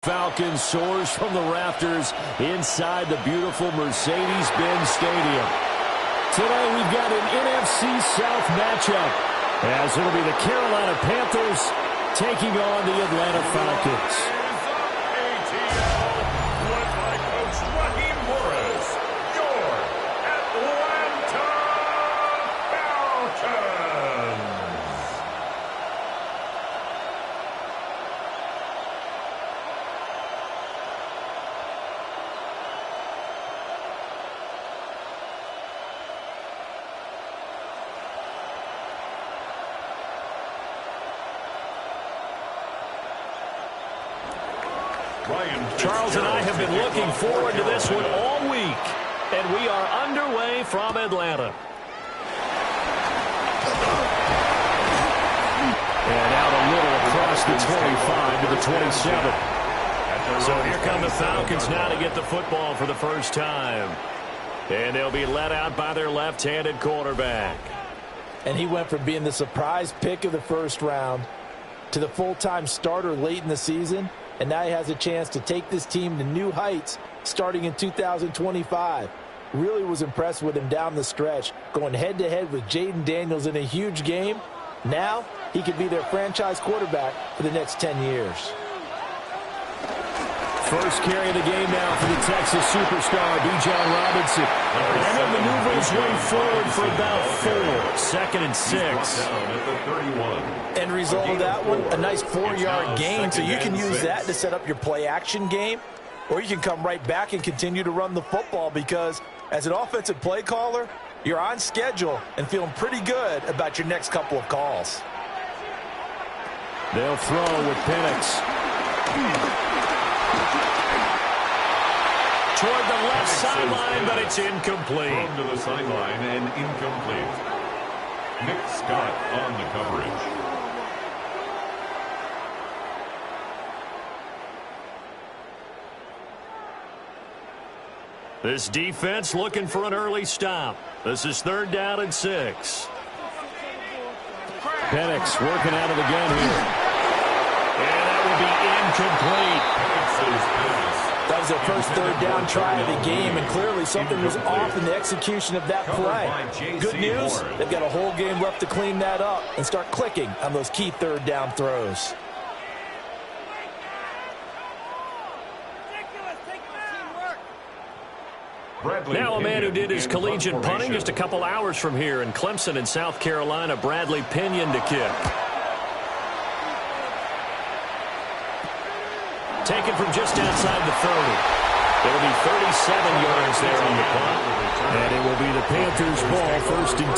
Falcons soars from the rafters inside the beautiful Mercedes-Benz Stadium. Today we've got an NFC South matchup, as it'll be the Carolina Panthers taking on the Atlanta Falcons. Charles and I have been looking forward to this one all week, and we are underway from Atlanta. And out a little across the 25 to the 27. So here come the Falcons now to get the football for the first time. And they'll be led out by their left-handed quarterback. And he went from being the surprise pick of the first round to the full-time starter late in the season. And now he has a chance to take this team to new heights starting in 2025. Really was impressed with him down the stretch, going head-to-head with Jaden Daniels in a huge game. Now he could be their franchise quarterback for the next 10 years. First carry of the game now for the Texas superstar, Bijan Robinson. And he'll maneuver his way forward for about 4. 2nd and 6. End result of that one, a nice 4-yard gain, so you can use that to set up your play-action game, or you can come right back and continue to run the football because as an offensive play caller, you're on schedule and feeling pretty good about your next couple of calls. They'll throw with Penix. Toward the left sideline, but it's incomplete. Thrown to the sideline and incomplete. Nick Scott on the coverage. This defense looking for an early stop. This is 3rd down and 6. Penix working out of the gun here. And that will be incomplete. That was their first 3rd down try of the game, and clearly something was off in the execution of that play. Good news, they've got a whole game left to clean that up and start clicking on those key 3rd down throws. Now a man who did his collegiate punting just a couple hours from here in Clemson in South Carolina, Bradley Pinion to kick. Taken from just outside the 30. It'll be 37 yards there on the punt. And it will be the Panthers' ball, 1st and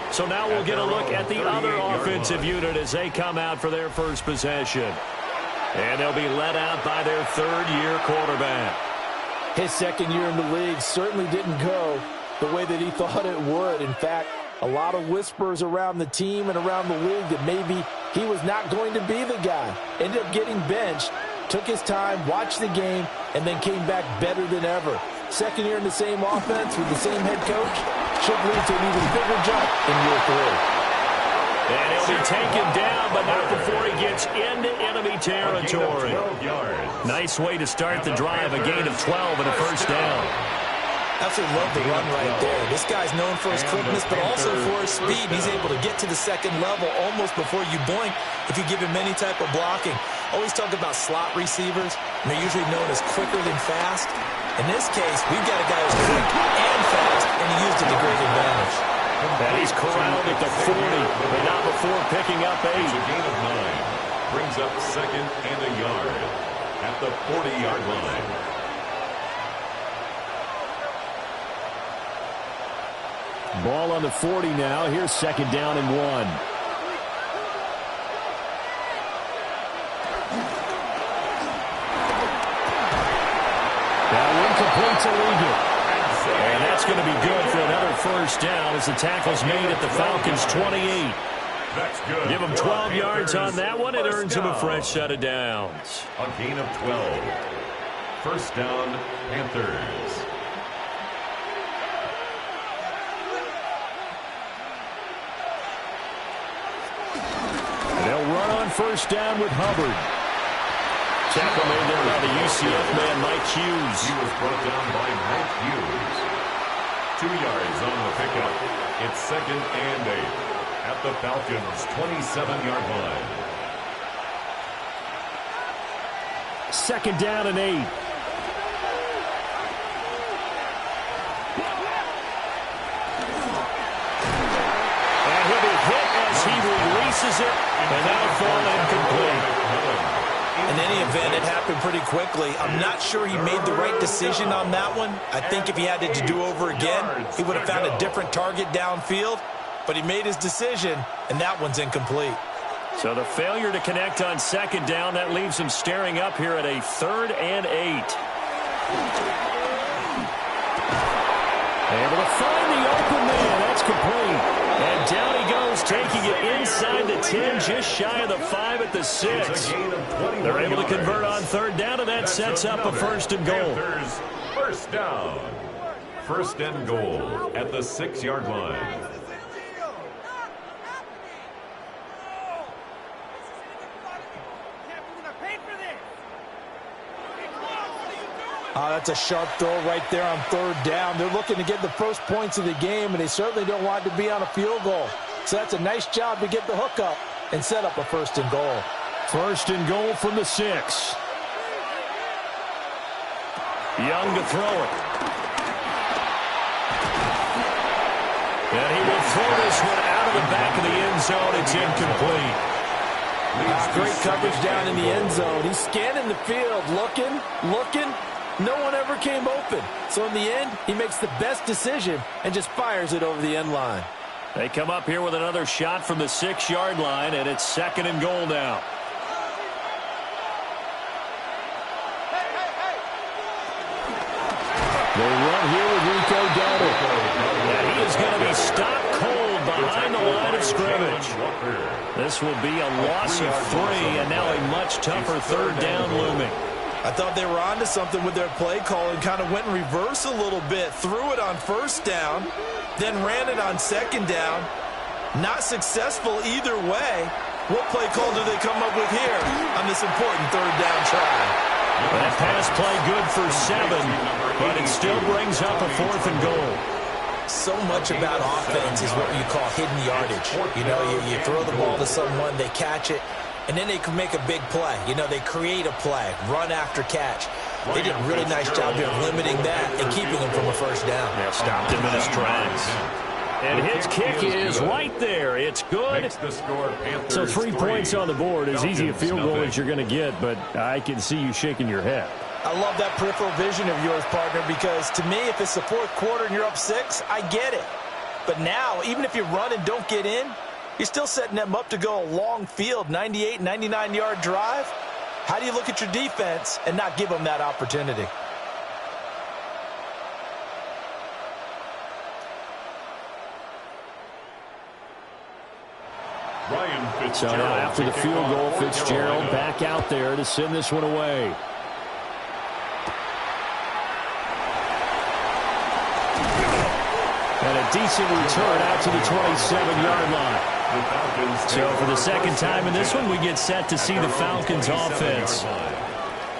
10. So now we'll get a look at the other offensive unit as they come out for their first possession. And they'll be led out by their 3rd-year quarterback. His 2nd year in the league certainly didn't go the way that he thought it would. In fact, a lot of whispers around the team and around the league that maybe he was not going to be the guy. Ended up getting benched, took his time, watched the game, and then came back better than ever. 2nd year in the same offense with the same head coach should lead to an even bigger jump in year 3. And he'll be taken down, but not before he gets into enemy territory. Nice way to start the drive, a gain of 12 and a 1st down. Absolutely love the run right there. This guy's known for his quickness, but also for his speed. He's able to get to the 2nd level almost before you blink if you give him any type of blocking. Always talk about slot receivers, and they're usually known as quicker than fast. In this case, we've got a guy who's quick and fast, and he used it to great advantage. And he's corralled at the 40, but not before picking up 8. It's a gain of 9. Brings up 2nd and a yard at the 40-yard line. Ball on the 40 now. Here's 2nd down and 1. That one completes illegal. And that's going to be good for another 1st down as the tackle's made at the Falcons' 28. That's good. Give him 12 yards on that one. It earns him a fresh set of downs. A gain of 12. 1st down, Panthers. They'll run on 1st down with Hubbard. tackle made there by the UCF man, Mike Hughes. He was brought down by Mike Hughes. 2 yards on the pickup. It's 2nd and 8 at the Falcons' 27-yard line. 2nd down and 8. He'll be hit as he releases it, and that'll fall incomplete. In any event, it happened pretty quickly. I'm not sure he made the right decision on that one. I think if he had it to do over again, he would have found a different target downfield. But he made his decision, and that one's incomplete. So the failure to connect on 2nd down, that leaves him staring up here at a 3rd and 8. Able to find the open man. That's complete. And down he goes, taking it inside the 10, just shy of the 5 at the 6. They're able to convert on 3rd down, and that sets up a 1st and goal. First down. 1st and goal at the 6-yard line. That's a sharp throw right there on 3rd down. They're looking to get the first points of the game, and they certainly don't want to be on a field goal. So that's a nice job to get the hook up and set up a 1st and goal. 1st and goal from the 6. Young to throw it. And he will throw this one out of the back of the end zone. It's incomplete. Great coverage down in the end zone. He's scanning the field, looking. No one ever came open. So in the end, he makes the best decision and just fires it over the end line. They come up here with another shot from the 6-yard line, and it's 2nd and goal now. They run here with Rico Dowdle. And he is going to be stopped cold behind the line of scrimmage. This will be a loss of 3, and now a much tougher 3rd down looming. I thought they were onto something with their play call and kind of went in reverse a little bit. Threw it on 1st down, then ran it on 2nd down. Not successful either way. What play call do they come up with here on this important 3rd down try? That pass play good for 7, but it still brings up a 4th and goal. So much about offense is what you call hidden yardage. You know, you throw the ball to someone, they catch it, and then they can make a big play. You know, they create a play, run after catch. They did a really nice job here of limiting that and keeping him from a 1st down. Yeah, stopped him in his tracks. And his kick is right there. It's good. So 3 points on the board. As easy a field goal as you're going to get, but I can see you shaking your head. I love that peripheral vision of yours, partner, because to me, if it's the 4th quarter and you're up 6, I get it. But now, even if you run and don't get in, you're still setting them up to go a long field, 98, 99-yard drive. How do you look at your defense and not give them that opportunity? So now after the field goal, Fitzgerald back out there to send this one away. And a decent return out to the 27-yard line. So for the 2nd time in this one, we get set to see the Falcons offense.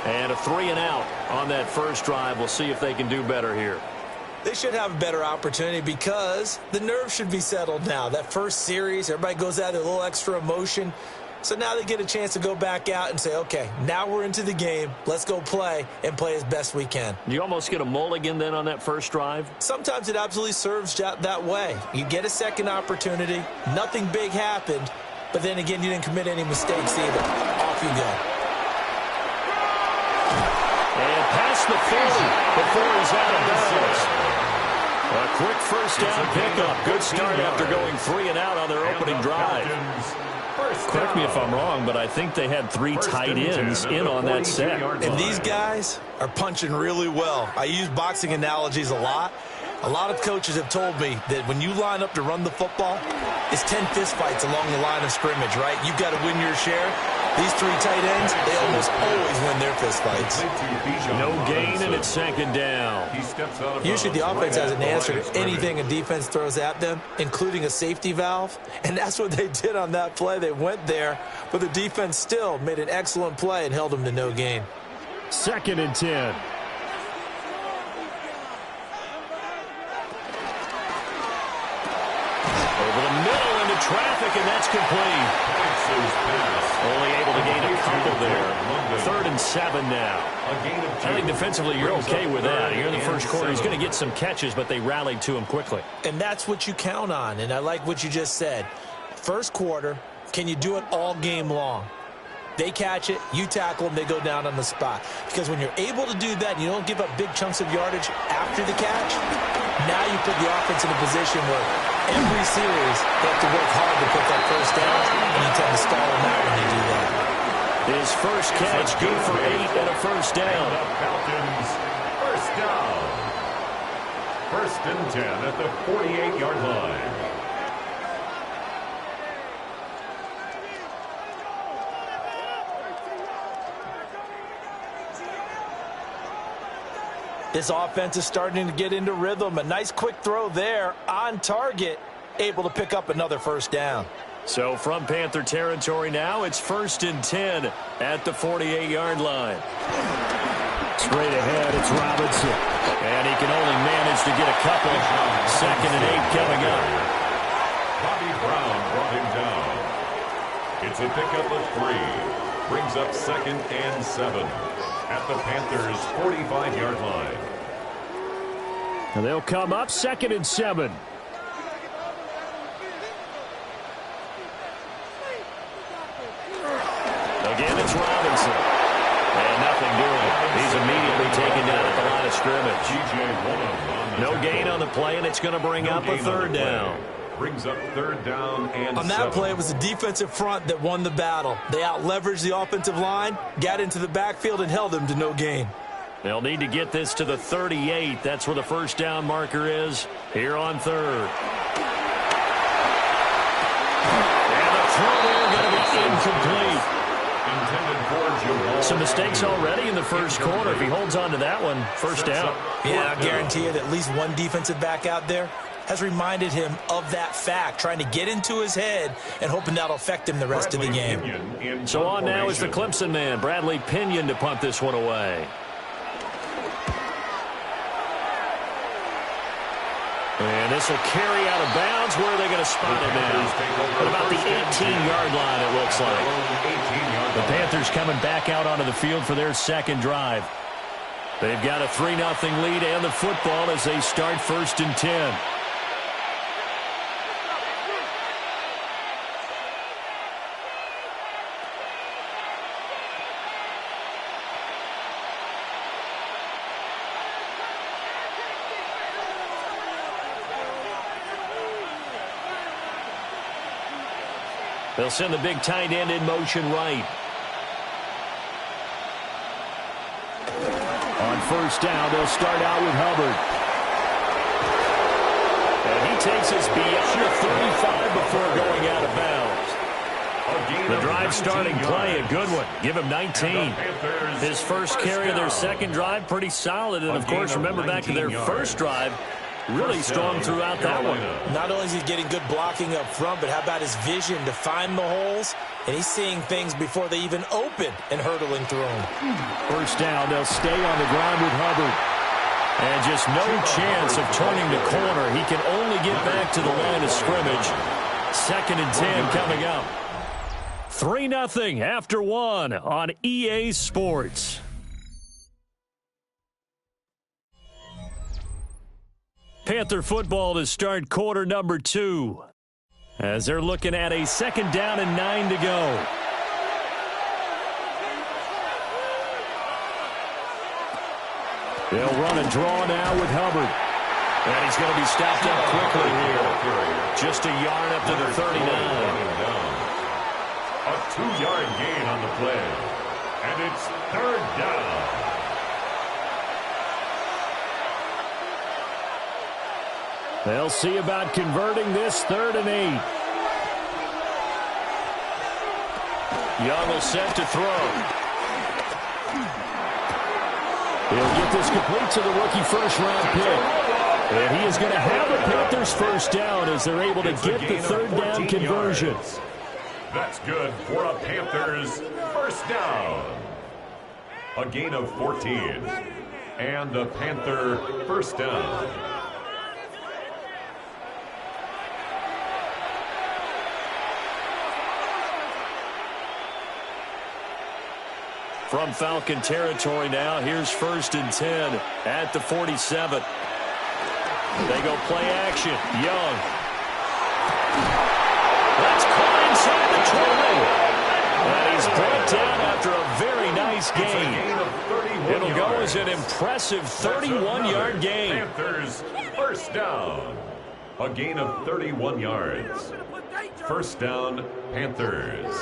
And a 3 and out on that first drive. We'll see if they can do better here. They should have a better opportunity because the nerves should be settled now. That first series, everybody goes out with a little extra emotion. So now they get a chance to go back out and say, okay, now we're into the game. Let's go play and play as best we can. You almost get a mulligan then on that first drive? Sometimes it absolutely serves that way. You get a second opportunity. Nothing big happened. But then again, you didn't commit any mistakes either. Off you go. And past the 30 before he's out of bounds. A quick first down pickup. Good start after going 3 and out on their opening drive. Correct me if I'm wrong, but I think they had 3 tight ends in on that set. And these guys are punching really well. I use boxing analogies a lot. A lot of coaches have told me that when you line up to run the football, it's 10 fistfights along the line of scrimmage, right? You've got to win your share. These three tight ends, they almost always win their fist fights. No gain, and it's second down. Usually the offense has an answer to anything a defense throws at them, including a safety valve. And that's what they did on that play. They went there, but the defense still made an excellent play and held them to no gain. Second and 10. Over the middle into traffic, and that's complete. Only able to gain a couple there. Third and 7 now. I think defensively you're okay with that. Here in the first quarter, he's going to get some catches, but they rallied to him quickly. And that's what you count on, and I like what you just said. First quarter, can you do it all game long? They catch it, you tackle them, they go down on the spot. Because when you're able to do that, you don't give up big chunks of yardage after the catch, now you put the offense in a position where every series they have to work hard to pick up first downs, and you tend to stall them out when you do that. His first catch, good for 8 and a first down. Falcons, first down. First and 10 at the 48-yard line. This offense is starting to get into rhythm. A nice quick throw there on target, able to pick up another first down. So from Panther territory now, it's first and 10 at the 48-yard line. Straight ahead, it's Robinson. And he can only manage to get a couple. Second and 8 coming up. Bobby Brown brought him down. It's a pickup of 3. Brings up second and 7 at the Panthers' 45-yard line. And they'll come up second and 7. Again, it's Robinson. And nothing doing. He's immediately taken down at the line of scrimmage. No gain on the play, and it's going to bring up a third down. Brings up third down and on that 7. play, it was the defensive front that won the battle. They out-leveraged the offensive line, got into the backfield, and held them to no gain. They'll need to get this to the 38. That's where the first down marker is here on third. And the throw there going to be incomplete. Some mistakes already in the first quarter. If he holds on to that one, first down. Yeah, I guarantee you that at least one defensive back out there has reminded him of that fact, trying to get into his head and hoping that'll affect him the rest of the game. So on now is the Clemson man, Bradley Pinion, to punt this one away. And this will carry out of bounds. Where are they going to spot it now? At about the 18-yard line, it looks like. The Panthers coming back out onto the field for their second drive. They've got a 3-0 lead and the football as they start first and 10. They'll send the big tight end in motion right. On first down, they'll start out with Hubbard. And he takes us beyond the 35 before going out of bounds. The drive starting play, a good one. Give him 19. His first carry of their second drive, pretty solid. And, of course, remember back to their first drive, really strong throughout that one. Not only is he getting good blocking up front, but how about his vision to find the holes? And he's seeing things before they even open and hurtling through them. First down, they'll stay on the ground with Hubbard. And just no chance of turning the corner. He can only get back to the line of scrimmage. Second and 10 coming up. 3-0 after 1 on EA Sports. Panther football to start quarter number 2. As they're looking at a second down and 9 to go. They'll run a draw now with Hubbard. And he's going to be stopped up quickly here. Just a yard up to the 39. A 2-yard gain on the play. And it's third down. They'll see about converting this 3rd and 8. Young will set to throw. He'll get this complete to the rookie first-round pick. And he is going to have a Panthers first down as they're able to get the third down conversion. Yards. That's good for a Panthers first down. A gain of 14. And a Panther first down. From Falcon territory now, here's 1st and 10 at the 47. They go play action. Young. That's caught inside the 20. And he's brought down after a very nice gain. It'll go as an impressive 31-yard gain. Panthers first down. A gain of 31 yards. First down, Panthers.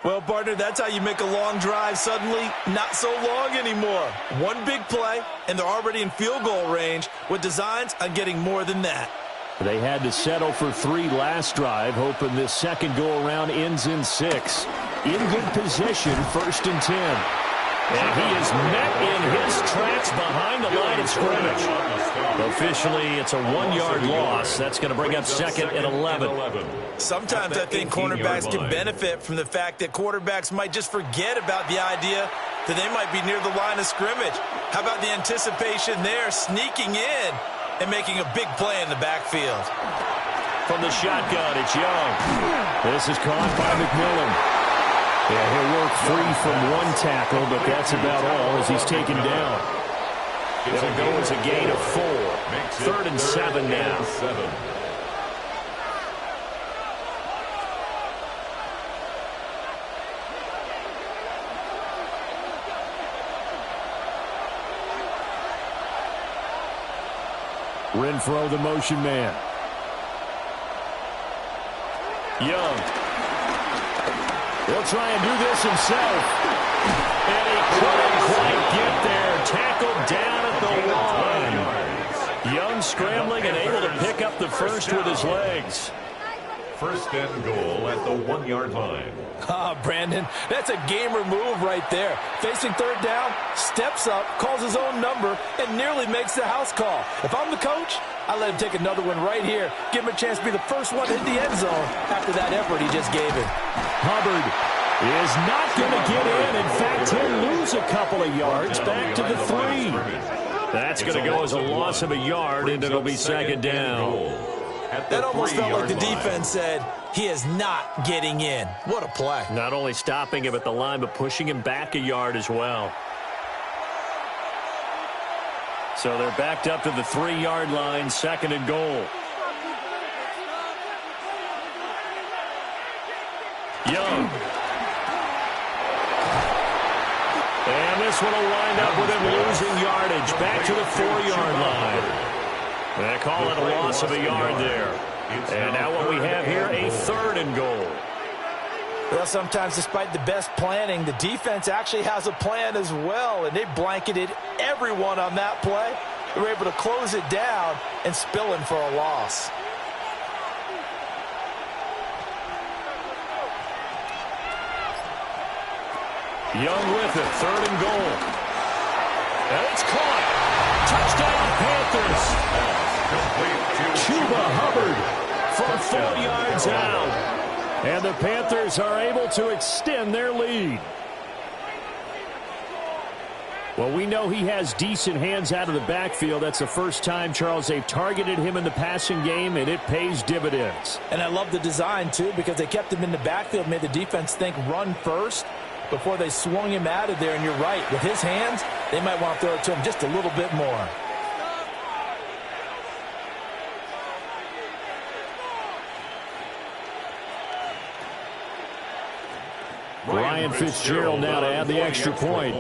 Well, partner, that's how you make a long drive suddenly not so long anymore. One big play, and they're already in field goal range with designs on getting more than that. They had to settle for 3 last drive, hoping this second go-around ends in 6. In good position, 1st and 10. And he is met in his tracks behind the line of scrimmage. Officially, it's a 1-yard loss. That's going to bring up 2nd and 11. Sometimes I think cornerbacks can benefit from the fact that quarterbacks might just forget about the idea that they might be near the line of scrimmage. How about the anticipation there, sneaking in and making a big play in the backfield? From the shotgun, it's Young. This is caught by McMillan. Yeah, he'll work free from one tackle, but that's about all as he's taken down. It'll go as a gain of 4. 3rd and 7 now. Renfro, the motion man. Young. He'll try and do this himself. And he couldn't quite get there. Tackled down at the 1. Young scrambling and able to pick up the first with his legs. First and goal at the 1-yard line. Brandon, that's a gamer move right there. Facing 3rd down, steps up, calls his own number, and nearly makes the house call. If I'm the coach, I let him take another one right here. Give him a chance to be the first one in the end zone after that effort he just gave him. Hubbard is not going to get in. In fact, he'll lose a couple of yards back to the 3. That's going to go as a loss of a yard, and it'll be 2nd down. That almost felt like the defense said, he is not getting in. What a play. Not only stopping him at the line, but pushing him back a yard as well. So they're backed up to the 3-yard line, 2nd and goal. Young. And this one will wind up with him losing yardage back to the 4-yard line. They call it a loss of a yard there. And now what we have here, a 3rd and goal. Well, sometimes despite the best planning, the defense actually has a plan as well, and they blanketed everyone on that play. They were able to close it down and spill in for a loss. Young with it, 3rd and goal. And it's caught. Touchdown, Panthers. Chuba Hubbard from 4 yards out. And the Panthers are able to extend their lead. Well, we know he has decent hands out of the backfield. That's the first time, Charles, they've targeted him in the passing game, and it pays dividends. And I love the design, too, because they kept him in the backfield, made the defense think run first before they swung him out of there. And you're right, with his hands, they might want to throw it to him just a little bit more. Ryan Fitzgerald now to add the extra point.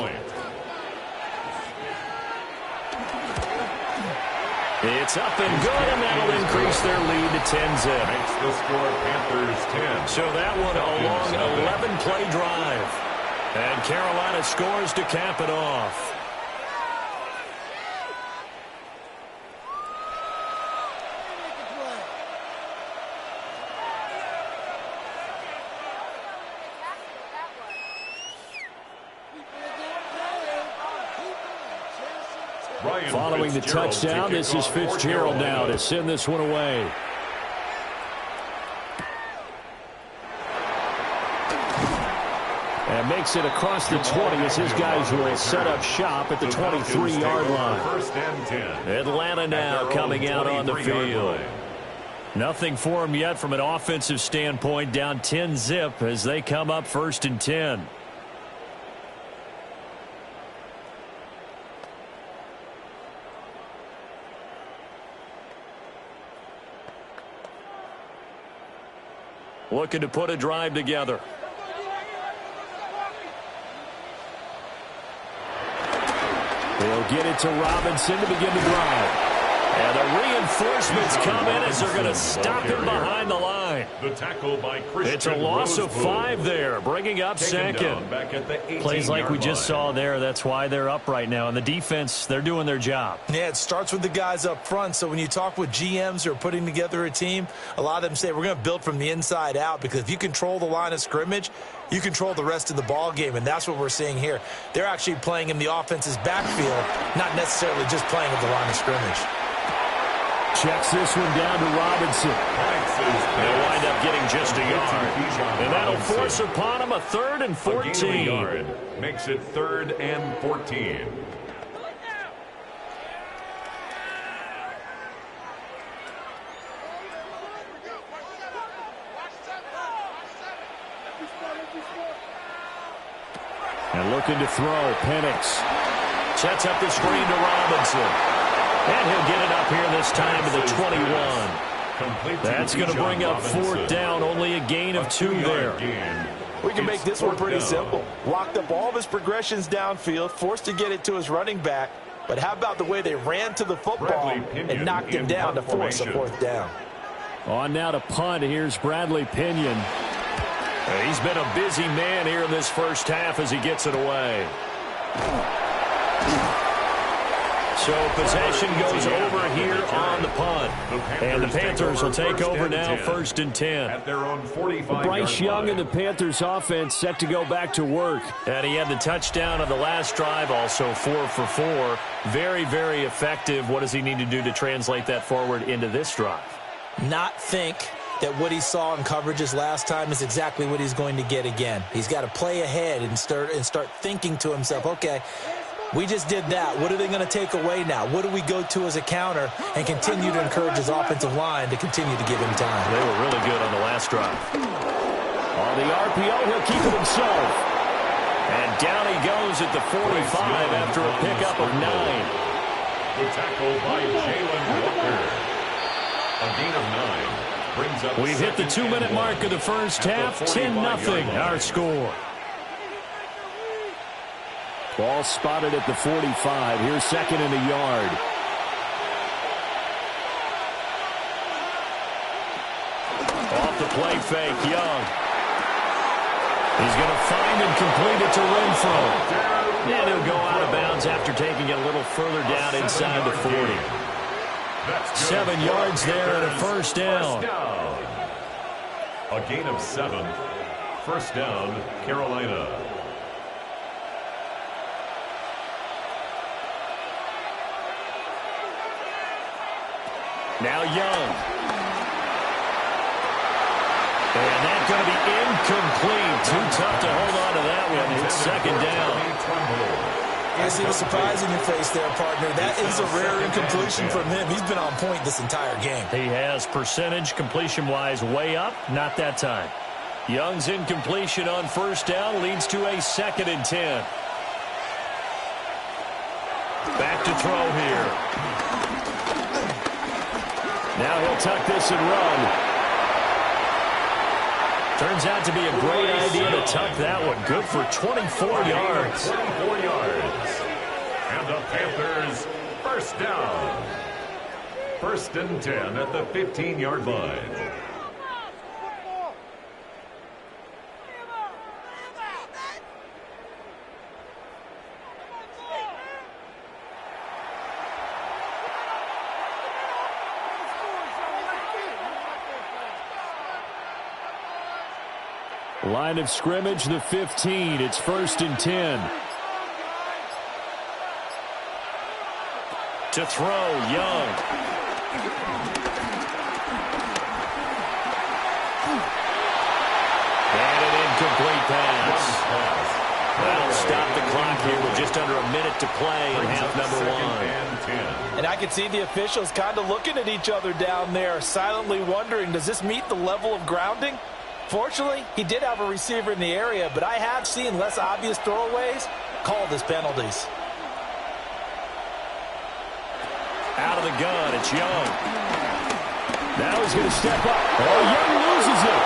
It's up and good, and that'll increase their lead to 10-zip. Makes the score Panthers 10. So that one a long 11-play drive. And Carolina scores to cap it off. Following the touchdown, this is Fitzgerald now to send this one away. And makes it across the 20 as his guys will set up shop at the 23-yard line. First and 10. Atlanta now coming out on the field. Nothing for them yet from an offensive standpoint. Down 10-zip as they come up first and 10. Looking to put a drive together. They'll get it to Robinson to begin the drive. And the reinforcements come in as they're going to stop him behind the line. The tackle by Christian It's a loss of 5 there, bringing up second. Plays like we just saw there. That's why they're up right now. And the defense, they're doing their job. Yeah, it starts with the guys up front. So when you talk with GMs who are putting together a team, a lot of them say we're going to build from the inside out, because if you control the line of scrimmage, you control the rest of the ball game, and that's what we're seeing here. They're actually playing in the offense's backfield, not necessarily just playing at the line of scrimmage. Checks this one down to Robinson. They'll wind up getting just a yard. And that'll force upon him a 3rd and 14. Yard makes it 3rd and 14. And looking to throw, Penix. Sets up the screen to Robinson. And he'll get it up here this time to the 21. That's going to bring up 4th down, only a gain of 2 there. We can make this one pretty simple. Locked up all of his progressions downfield, forced to get it to his running back. But how about the way they ran to the football and knocked him down to force a 4th down? On now to punt. Here's Bradley Pinion. He's been a busy man here in this first half as he gets it away. So possession goes over here on the punt. And the Panthers will take over now, 1st and 10. At their own 45-yard Bryce Young line. and the Panthers offense set to go back to work. And he had the touchdown on the last drive, also 4 for 4. Very, very effective. What does he need to do to translate that forward into this drive? Not think that what he saw in coverages last time is exactly what he's going to get again. He's got to play ahead and start thinking to himself, okay, we just did that. What are they going to take away now? What do we go to as a counter? And continue to encourage his offensive line to continue to give him time. They were really good on the last drive. On the RPO, he'll keep it himself. And down he goes at the 45 after a pickup of 9. The tackle by Jalen Walker. A gain of 9 brings up. We've hit the 2-minute mark of the first half. 10-0 our score. Ball spotted at the 45. Here's 2nd and a yard. Off the play fake, Young. He's going to find and complete it to Renfro. And he'll go out of bounds after taking it a little further down inside the 40. 7 yards there and a 1st down. A gain of 7. 1st down, Carolina. Now Young. And that's going to be incomplete. Too tough to hold on to that one. It's 2nd down. I see the surprise in your face there, partner. That is a rare incompletion from him. He's been on point this entire game. He has percentage completion-wise way up. Not that time. Young's incompletion on 1st down leads to a 2nd and 10. Back to throw here. Now he'll tuck this and run. Turns out to be a great idea to tuck that one. Good for 24 yards. 24 yards. And the Panthers, 1st down. 1st and 10 at the 15-yard line. Line of scrimmage, the 15. It's 1st and 10. To throw, Young. And an incomplete pass. That'll stop the clock here with just under a minute to play in half number one. And I can see the officials kind of looking at each other down there, silently wondering, does this meet the level of grounding? Fortunately, he did have a receiver in the area, but I have seen less obvious throwaways called as penalties. Out of the gun, it's Young. Now he's going to step up. Oh, Young loses it.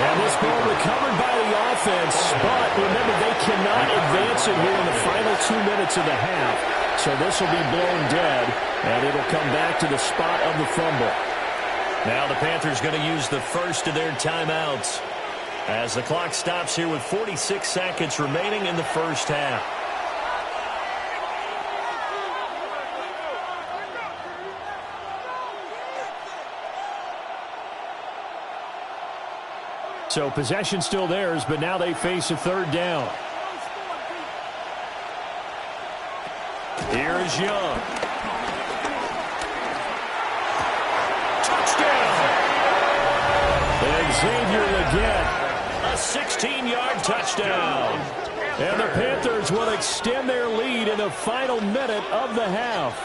And this ball recovered by the offense, but remember, they cannot advance it here in the final 2 minutes of the half. So this will be blown dead, and it'll come back to the spot of the fumble. Now the Panthers going to use the first of their timeouts as the clock stops here with 46 seconds remaining in the first half. So possession still theirs, but now they face a third down. Here is Young. Touchdown! Xavier Legette, a 16-yard touchdown. And the Panthers will extend their lead in the final minute of the half.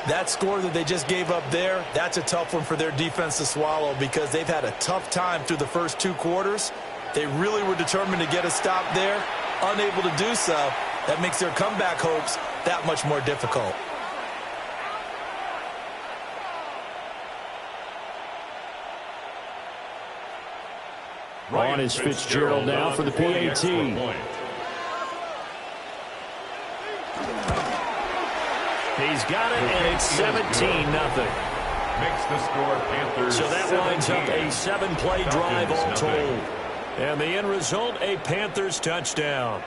That score that they just gave up there, that's a tough one for their defense to swallow because they've had a tough time through the first 2 quarters. They really were determined to get a stop there, unable to do so. That makes their comeback hopes that much more difficult. On is Fitzgerald now for the PAT. He's got it, and it's 17-0. Makes the score Panthers. So that winds up a 7-play drive all told. And the end result, a Panthers touchdown.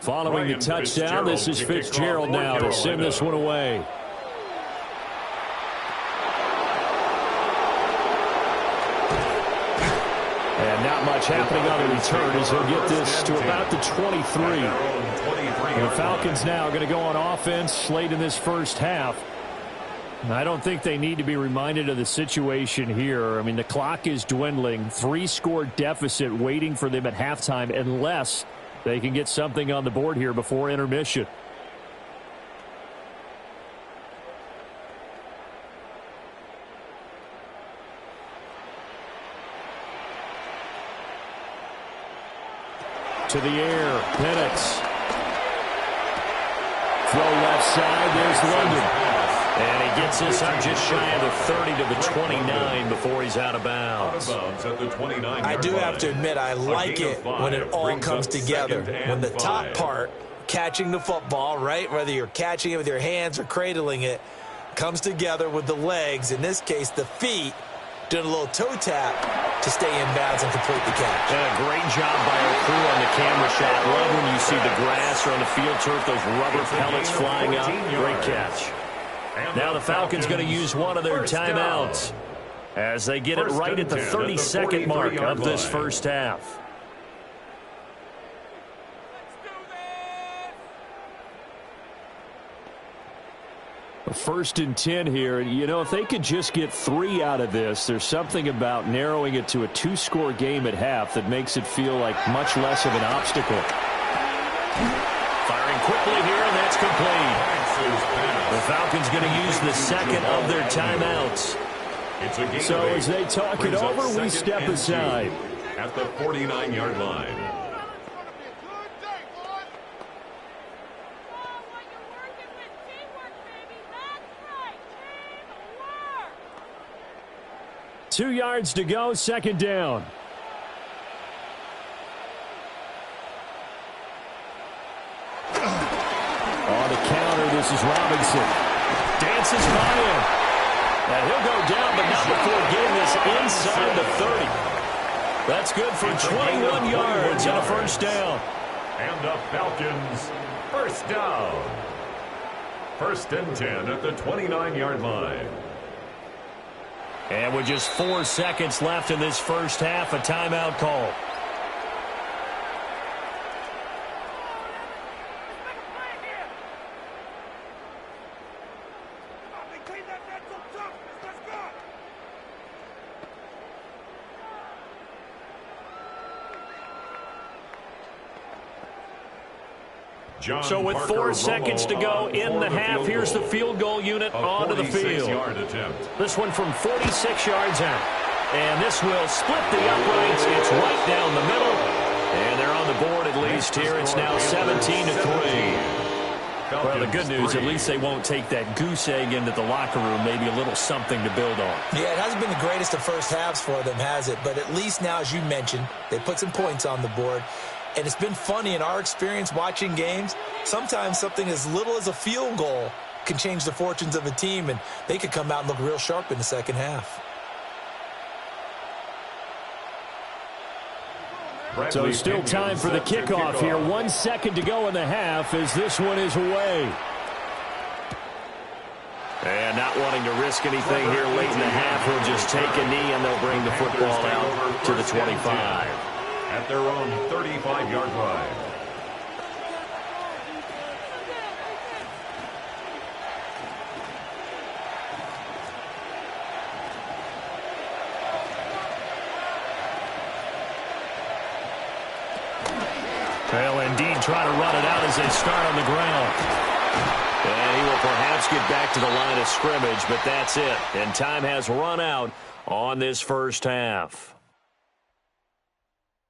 Following the touchdown, this is Fitzgerald now to send this one away. And not much happening on the return as he'll get this to about the 23. And the Falcons now are going to go on offense late in this first half. I don't think they need to be reminded of the situation here. I mean, the clock is dwindling. 3-score deficit waiting for them at halftime unless they can get something on the board here before intermission. To the air, Penix. Throw left side, there's London. And he gets this up just shy of the 30 to the 29 before he's out of bounds. I do have to admit, I like it when it all comes together. When the top part, catching the football, right, whether you're catching it with your hands or cradling it, comes together with the legs, in this case the feet, doing a little toe tap to stay in bounds and complete the catch. And a great job by our crew on the camera shot. Love when you see the grass or on the field turf, those rubber pellets flying up. Great catch. Now the Falcons going to use one of their timeouts as they get it right at the 30-second mark of this first half. First and 10 here. You know, if they could just get 3 out of this, there's something about narrowing it to a 2-score game at half that makes it feel like much less of an obstacle. Firing quickly here, and that's complete. The Falcons going to use the second of their timeouts. So as they talk it over, we step aside. At the 49-yard line. Two yards to go, second down. On the counter, this is Robinson. Dances by him. And he'll go down, but not before getting this inside the 30. That's good for 21 yards and a first down. And the Falcons, first down. First and 10 at the 29-yard line. And with just 4 seconds left in this first half, a timeout call. So with 4 seconds to go in the half, here's the field goal unit onto the field. This one from 46 yards out. And this will split the uprights. It's right down the middle. And they're on the board at least here. It's now 17-3. Well, the good news, at least they won't take that goose egg into the locker room. Maybe a little something to build on. Yeah, it hasn't been the greatest of first halves for them, has it? But at least now, as you mentioned, they put some points on the board. And it's been funny in our experience watching games. Sometimes something as little as a field goal can change the fortunes of a team, and they could come out and look real sharp in the second half. So still time for the kickoff here. 1 second to go in the half as this one is away. And not wanting to risk anything here late in the half, he'll just take a knee and they'll bring the football out to the 25. At their own 35-yard line. Well, indeed, try to run it out as they start on the ground. And he will perhaps get back to the line of scrimmage, but that's it. And time has run out on this first half.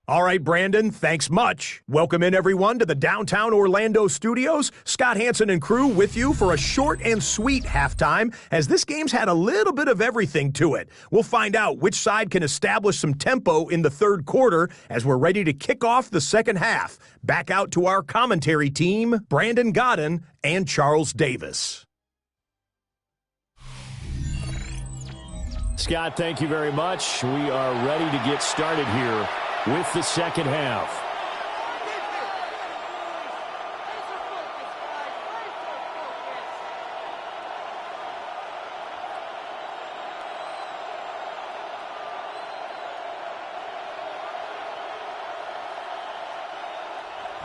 All right, Brandon, thanks much. Welcome in, everyone, to the downtown Orlando studios. Scott Hansen and crew with you for a short and sweet halftime, as this game's had a little bit of everything to it. We'll find out which side can establish some tempo in the third quarter as we're ready to kick off the second half. Back out to our commentary team, Brandon Godden and Charles Davis. Scott, thank you very much. We are ready to get started here with the second half.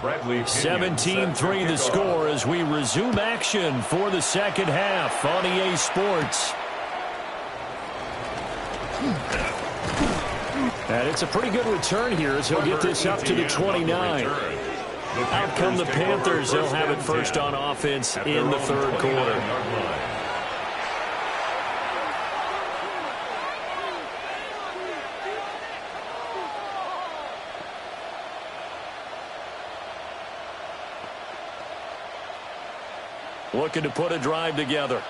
Bradley 17-3 the score as we resume action for the second half on EA Sports. And it's a pretty good return here as he'll get this up to the 29. Out come the Panthers. They'll have it first on offense in the third quarter. Looking to put a drive together.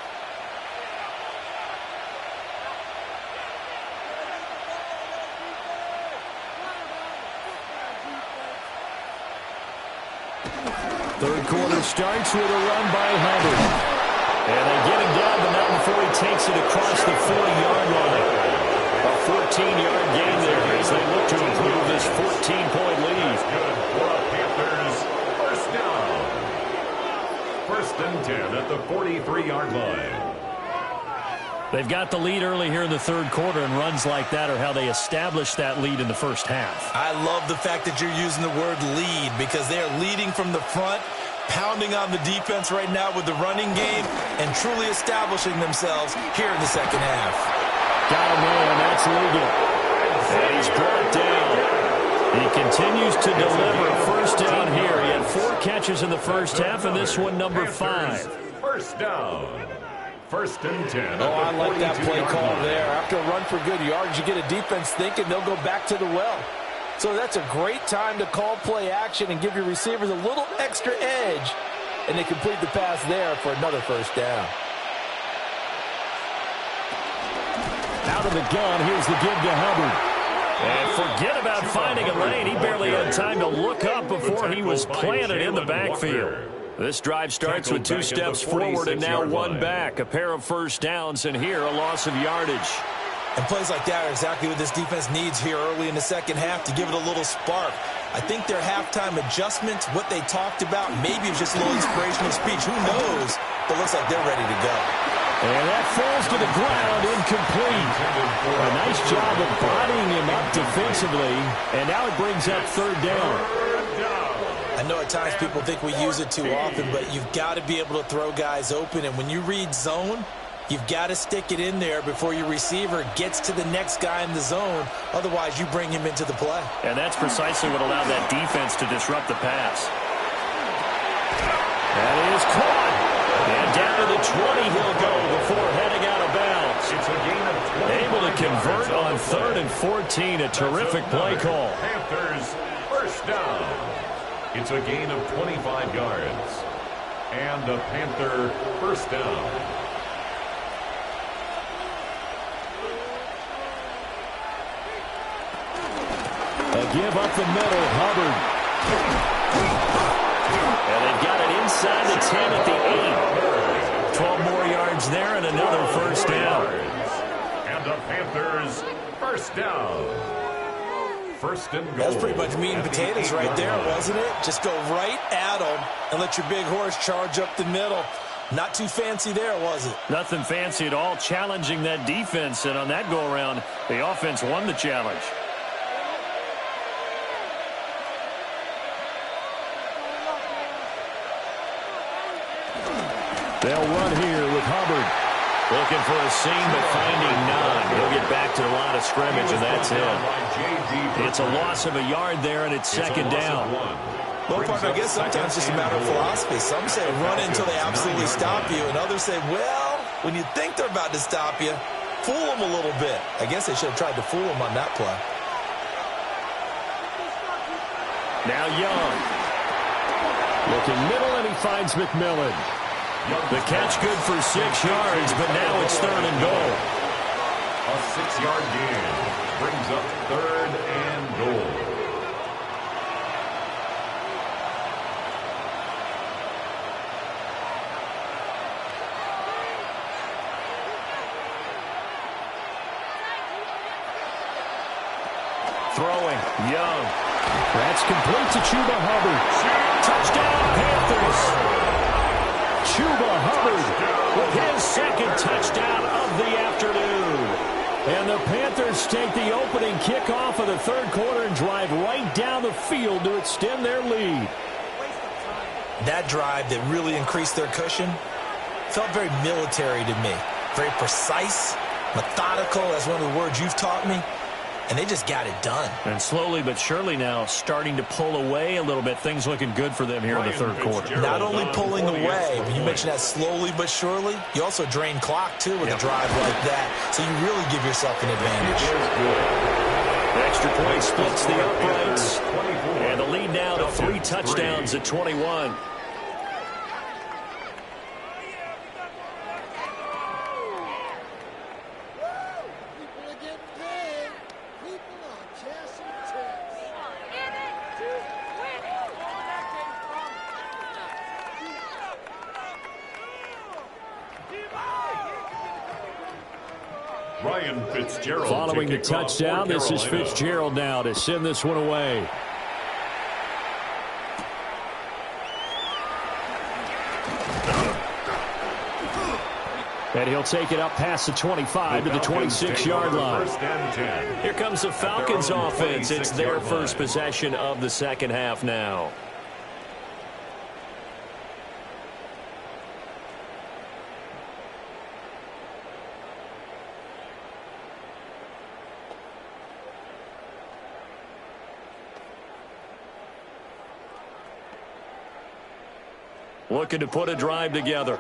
Third quarter starts with a run by Hubbard. And they get him down, but not before he takes it across the 40-yard line. A 14-yard gain there as they look to improve this 14-point lead. Good for the Panthers. First down. First and 10 at the 43-yard line. They've got the lead early here in the third quarter, and runs like that are how they establish that lead in the first half. I love the fact that you're using the word lead because they're leading from the front, pounding on the defense right now with the running game, and truly establishing themselves here in the second half. Got him there, and that's legal. And he's brought down. He continues to deliver first down here. He had 4 catches in the first half, and this one number 5. First down. First and 10. Oh, I like that play call there. After a run for good yards, you get a defense thinking they'll go back to the well. So that's a great time to call play action and give your receivers a little extra edge. And they complete the pass there for another first down. Out of the gun, here's the give to Hubbard. And forget about finding a lane. He barely had time to look up before he was planted in the backfield. This drive starts with 2 steps forward and now 1 back. A pair of first downs, and here a loss of yardage. And plays like that are exactly what this defense needs here early in the second half to give it a little spark. I think their halftime adjustments, what they talked about, maybe it was just a little inspirational speech. Who knows? But looks like they're ready to go. And that falls to the ground, incomplete. A nice job of bodying him up defensively. And now it brings up third down. I know at times people think we use it too often, but you've got to be able to throw guys open. And when you read zone, you've got to stick it in there before your receiver gets to the next guy in the zone. Otherwise, you bring him into the play. And that's precisely what allowed that defense to disrupt the pass. That is caught. And down to the 20 he'll go before heading out of bounds. It's a gain of 20. Able to convert on 3rd and 14. A terrific play call. Panthers first down. It's a gain of 25 yards. And a Panther first down. A give up the middle, Hubbard. And they've got it inside the 10 at the 8. 12 more yards there and another first down. And the Panthers first down. First and goal. That's pretty much meat and potatoes right there, wasn't it? Just go right at them and let your big horse charge up the middle. Not too fancy there, was it? Nothing fancy at all, challenging that defense. And on that go-around, the offense won the challenge. They'll run here with Hubbard. Looking for a seam, but finding none. He'll get back to the line of scrimmage, and that's it. It's a loss of a yard there, and it's second down. Well, partner, I guess sometimes it's just a matter of philosophy. Some say run until they absolutely stop you, and others say, well, when you think they're about to stop you, fool them a little bit. I guess they should have tried to fool them on that play. Now Young. Looking middle, and he finds McMillan. The catch good for 6 yards, but now it's 3rd and goal. A 6-yard gain brings up 3rd and goal. Throwing, Young. That's complete to Chuba Hubbard. Touchdown, Panthers. Chuba Hubbard with his second touchdown of the afternoon. And the Panthers take the opening kickoff of the 3rd quarter and drive right down the field to extend their lead. That drive that really increased their cushion felt very military to me. Very precise, methodical. That's one of the words you've taught me. And they just got it done. And slowly but surely now starting to pull away a little bit. Things looking good for them here in the 3rd quarter. Not only pulling away, but you mentioned that slowly but surely. You also drain clock, too, with a drive like that. So you really give yourself an advantage. Extra point splits the uprights. And the lead now to 3 touchdowns at 21. Following the touchdown, this is Fitzgerald now to send this one away. And he'll take it up past the 25 to the 26-yard line. Here comes the Falcons offense. It's their first possession of the second half now. Looking to put a drive together.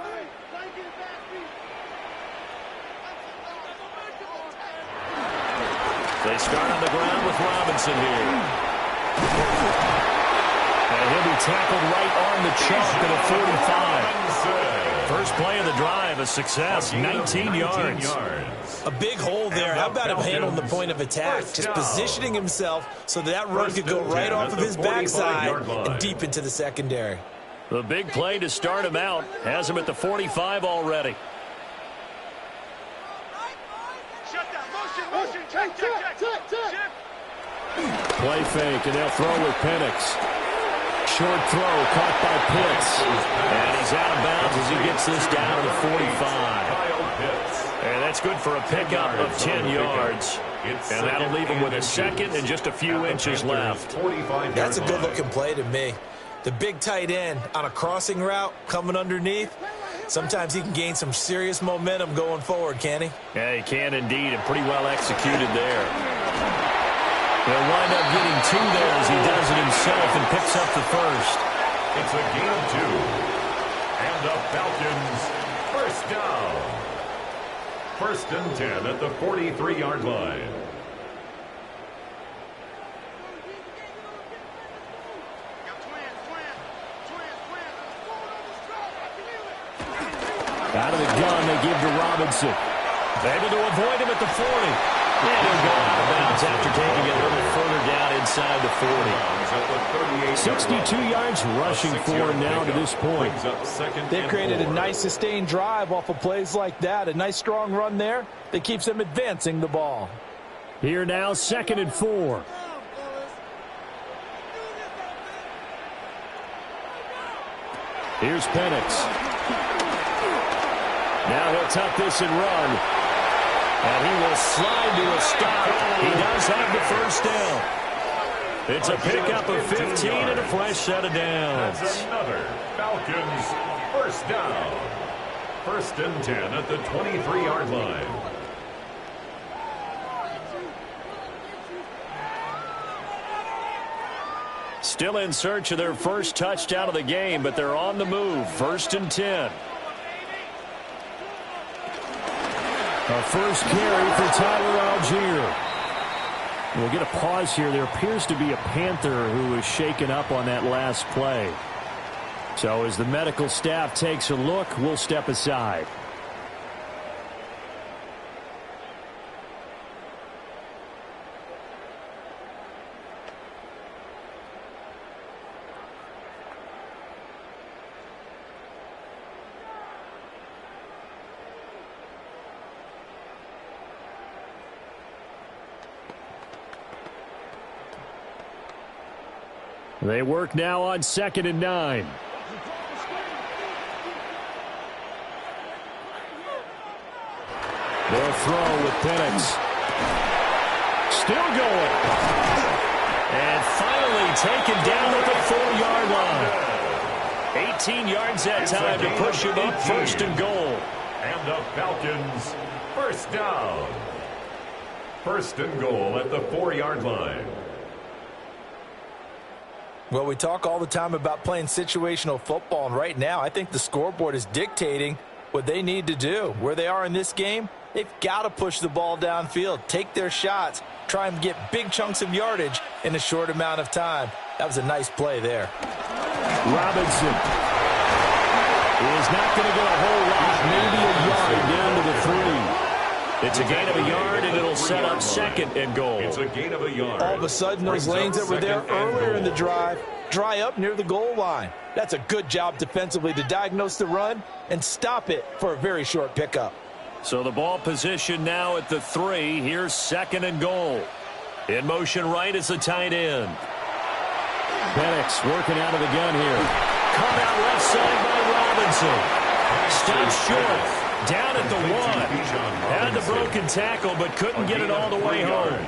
They start on the ground with Robinson here. And he'll be tackled right on the chalk at a 45. First play of the drive, a success, 19 yards. A big hole there. How about him handling the point of attack? Just positioning himself so that run could go right off of his backside and deep into the secondary. The big play to start him out has him at the 45 already. Play fake, and they'll throw with Penix. Short throw, caught by Pitts. And he's out of bounds as he gets this down to the 45. And that's good for a pickup of 10 yards. And that'll leave him with a second and just a few inches left. That's a good-looking play to me. The big tight end on a crossing route coming underneath. Sometimes he can gain some serious momentum going forward, can he? Yeah, he can indeed, and pretty well executed there. He'll wind up getting 2 there as he does it himself and picks up the first. It's a gain of 2. And the Falcons first down. 1st and 10 at the 43-yard line. Out of the gun, they give to Robinson. Able to avoid him at the 40. And he'll go out of bounds after taking it a little further down inside the 40. 62 yards rushing for him now to this point. They've created a nice sustained drive off of plays like that. A nice strong run there that keeps them advancing the ball. Here now, 2nd and 4. Here's Penix. Now he'll tuck this and run. And he will slide to a stop. He does have the first down. It's a pickup of 15 and a fresh set of downs. That's another Falcons first down. 1st and 10 at the 23-yard line. Still in search of their first touchdown of the game, but they're on the move. 1st and 10. A first carry for Tyler Algier. We'll get a pause here. There appears to be a Panther who was shaken up on that last play. So as the medical staff takes a look, we'll step aside. They work now on 2nd and 9. They'll throw with Penix. Still going. And finally taken down at the 4-yard line. 18 yards that time to push him up 1st and goal. And the Falcons first down. 1st and goal at the 4-yard line. Well, we talk all the time about playing situational football, and right now I think the scoreboard is dictating what they need to do. Where they are in this game, they've got to push the ball downfield, take their shots, try and get big chunks of yardage in a short amount of time. That was a nice play there. Robinson is not going to get a whole lot, maybe a yard down to the 3. It's a gain of a yard, and it'll set up 2nd and goal. It's a gain of a yard. All of a sudden, those lanes that were there earlier in the drive dry up near the goal line. That's a good job defensively to diagnose the run and stop it for a very short pickup. So the ball position now at the 3. Here's 2nd and goal. In motion right is the tight end. Penix working out of the gun here. Caught out left side by Robinson. Stopped short. Down at the 1. Had the broken tackle, but couldn't get it all the way home.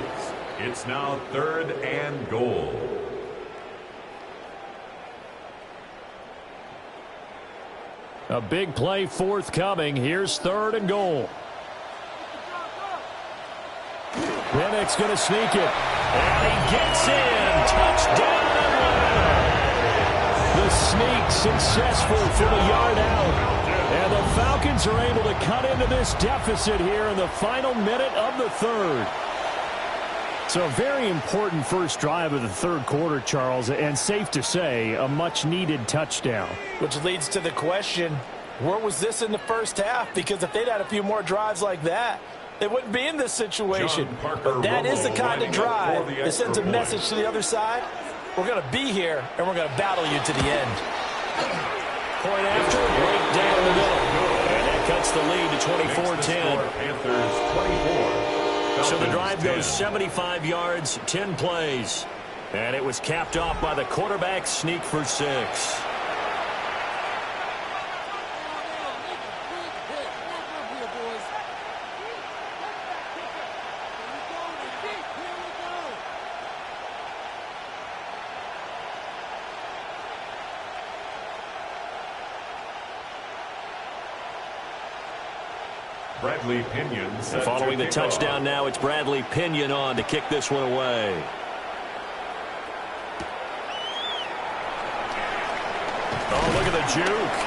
It's now 3rd and goal. A big play forthcoming. Here's 3rd and goal. Penix going to sneak it. And he gets in. Touchdown. The sneak successful from a yard out. And the Falcons are able to cut into this deficit here in the final minute of the 3rd. So a very important first drive of the 3rd quarter, Charles, and safe to say, a much-needed touchdown. Which leads to the question, where was this in the first half? Because if they'd had a few more drives like that, they wouldn't be in this situation. But that is the kind of drive that sends a message to the other side. We're going to be here, and we're going to battle you to the end. Point after, break down the middle. And that cuts the lead to 24-10. Panthers 24, So the drive goes 75 yards, 10 plays. And it was capped off by the quarterback sneak for 6. Bradley Pinion set Following to the kick touchdown off. now, it's Bradley Pinion on to kick this one away. Oh, look at the juke.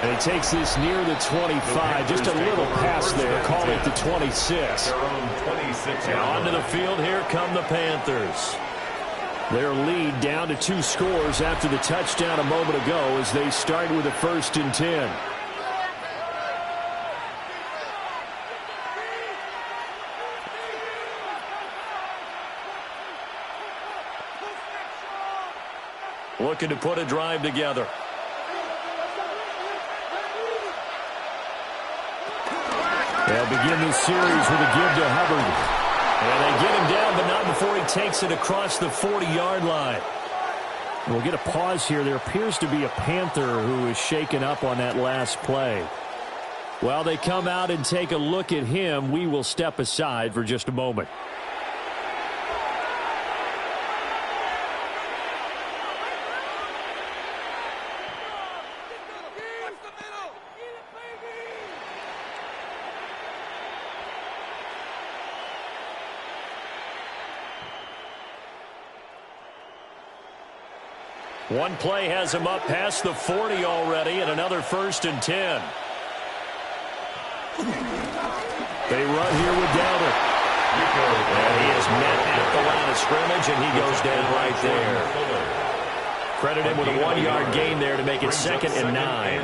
And he takes this near the 25. Just a little pass there. Call it the 26. Their own 26 And onto the field, here come the Panthers. Their lead down to 2 scores after the touchdown a moment ago as they start with a 1st and 10. Looking to put a drive together. They'll begin this series with a give to Hubbard. And they get him down, but not before he takes it across the 40-yard line. We'll get a pause here. There appears to be a Panther who is shaken up on that last play. While they come out and take a look at him, we will step aside for just a moment. One play has him up past the 40 already, and another 1st and 10. They run here with Dowdle. And he is met at the line of scrimmage, and he goes down right there. Credit him with a 1-yard gain there to make it 2nd and 9.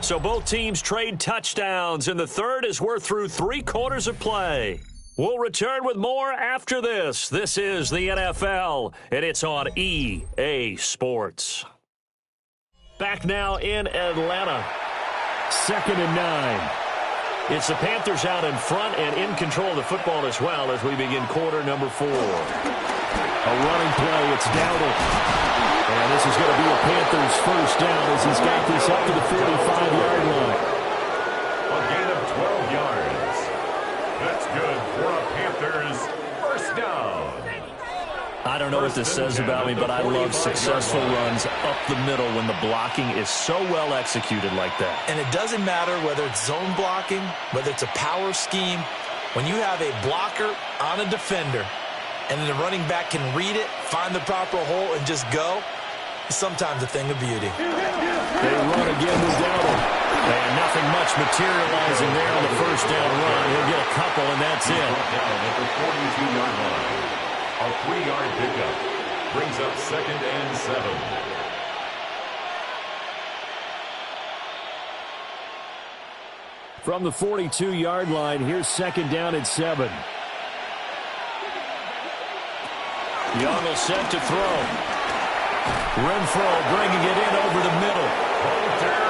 So both teams trade touchdowns, and the third as we're through 3 quarters of play. We'll return with more after this. This is the NFL, and it's on EA Sports. Back now in Atlanta. 2nd and 9. It's the Panthers out in front and in control of the football as well as we begin quarter number 4. A running play. It's Dowdle. And this is going to be a Panthers 1st down as he's got this up to the 45-yard line. A gain of 12 yards. That's good for a Panthers 1st down. I don't know what this says about me, but I love successful runs up the middle when the blocking is so well executed like that. And it doesn't matter whether it's zone blocking, whether it's a power scheme. When you have a blocker on a defender and then the running back can read it, find the proper hole, and just go, it's sometimes a thing of beauty. They run again with Dowdle. And nothing much materializing there on the 1st down run. He'll get a couple, and that's it. Down at the 42-yard line. A 3-yard pickup brings up 2nd and 7. From the 42-yard line, here's 2nd down and 7. Young will set to throw. Renfro bringing it in over the middle.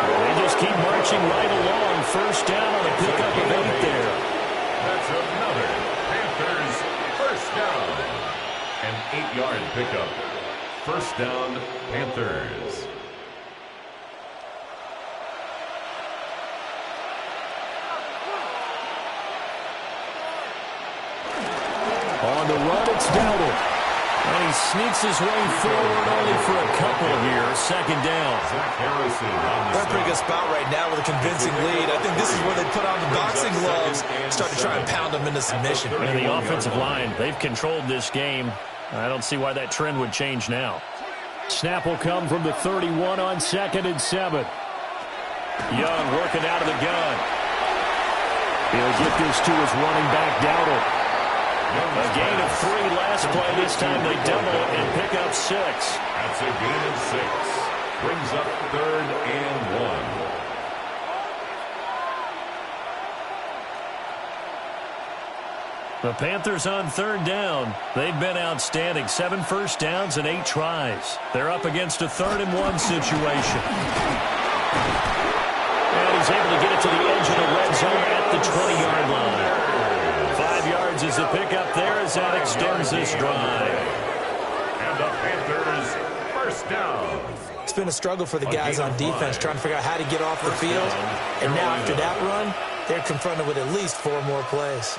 They just keep marching right along. 1st down on a pickup of 8 there. That's another Panthers 1st down. An 8-yard pickup. 1st down, Panthers. On the run, it's Dowdle. And he sneaks his way forward only for a couple here. 2nd down. Zach Harrison on the They're in a pretty good spot right now with a convincing lead. I think this is where they put on the boxing gloves, start to try and pound them into submission. And the offensive line, they've controlled this game. I don't see why that trend would change now. Snap will come from the 31 on 2nd and 7. Young working out of the gun. He'll get this to his running back, Dowdle. A gain of 3 last play. This time they double and pick up 6. That's a gain of 6. Brings up 3rd and 1. The Panthers on 3rd down. They've been outstanding. 7 1st downs and 8 tries. They're up against a 3rd and 1 situation. And he's able to get it to the edge of the red zone at the 20-yard line. pickup there as that extends this drive. And the Panthers first down. It's been a struggle for the guys on defense trying to figure out how to get off the field. And now after that run, they're confronted with at least 4 more plays.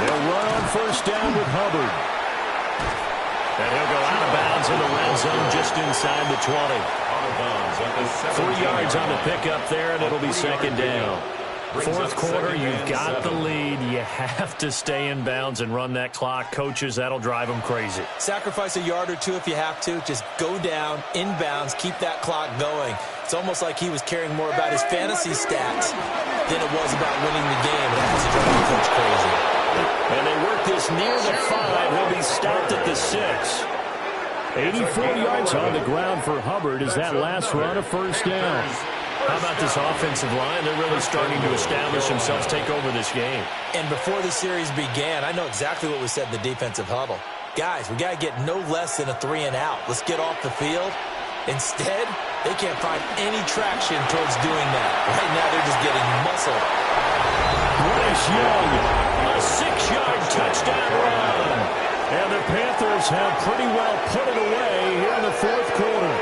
They'll run on first down with Hubbard. And he'll go out of bounds in the red zone just inside the 20. Out of bounds at the 3 yards on the pickup there, and it'll be second down. Fourth quarter, you've got the lead. You have to stay in bounds and run that clock. Coaches, that'll drive them crazy. Sacrifice a yard or two if you have to. Just go down, inbounds, keep that clock going. It's almost like he was caring more about his fantasy stats than it was about winning the game. It has to drive the coach crazy. And they work this near the 5. He'll be stopped at the 6. 84 yards on the ground for Hubbard as that last run of first down. How about this offensive line? They're really starting to establish themselves, take over this game. And before the series began, I know exactly what was said in the defensive huddle. Guys, we got to get no less than a 3 and out. Let's get off the field. Instead, they can't find any traction towards doing that. Right now, they're just getting muscled. Bryce Young, a 6-yard touchdown run. And the Panthers have pretty well put it away here in the fourth quarter.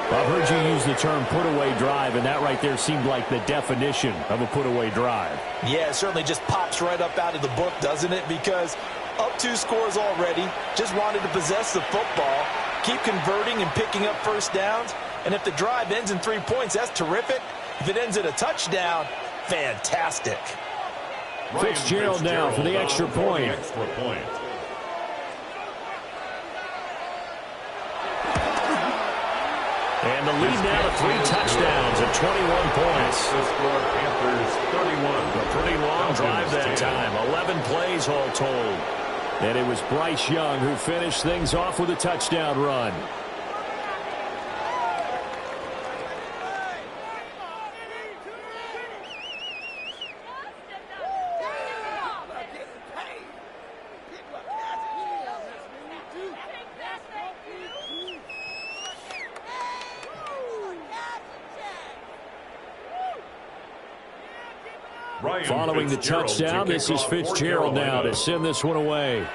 I've heard you use the term put-away drive, and that right there seemed like the definition of a put-away drive. Yeah, it certainly just pops right up out of the book, doesn't it? Because up 2 scores already, just wanted to possess the football, keep converting and picking up first downs. And if the drive ends in 3 points, that's terrific. If it ends in a touchdown, fantastic. Fitzgerald now for the extra point. And the lead now to 3 touchdowns at 21 points. Panthers 31. A pretty long drive that time. 11 plays all told. And it was Bryce Young who finished things off with a touchdown run. Following the touchdown, this is Fitzgerald now to send this one away.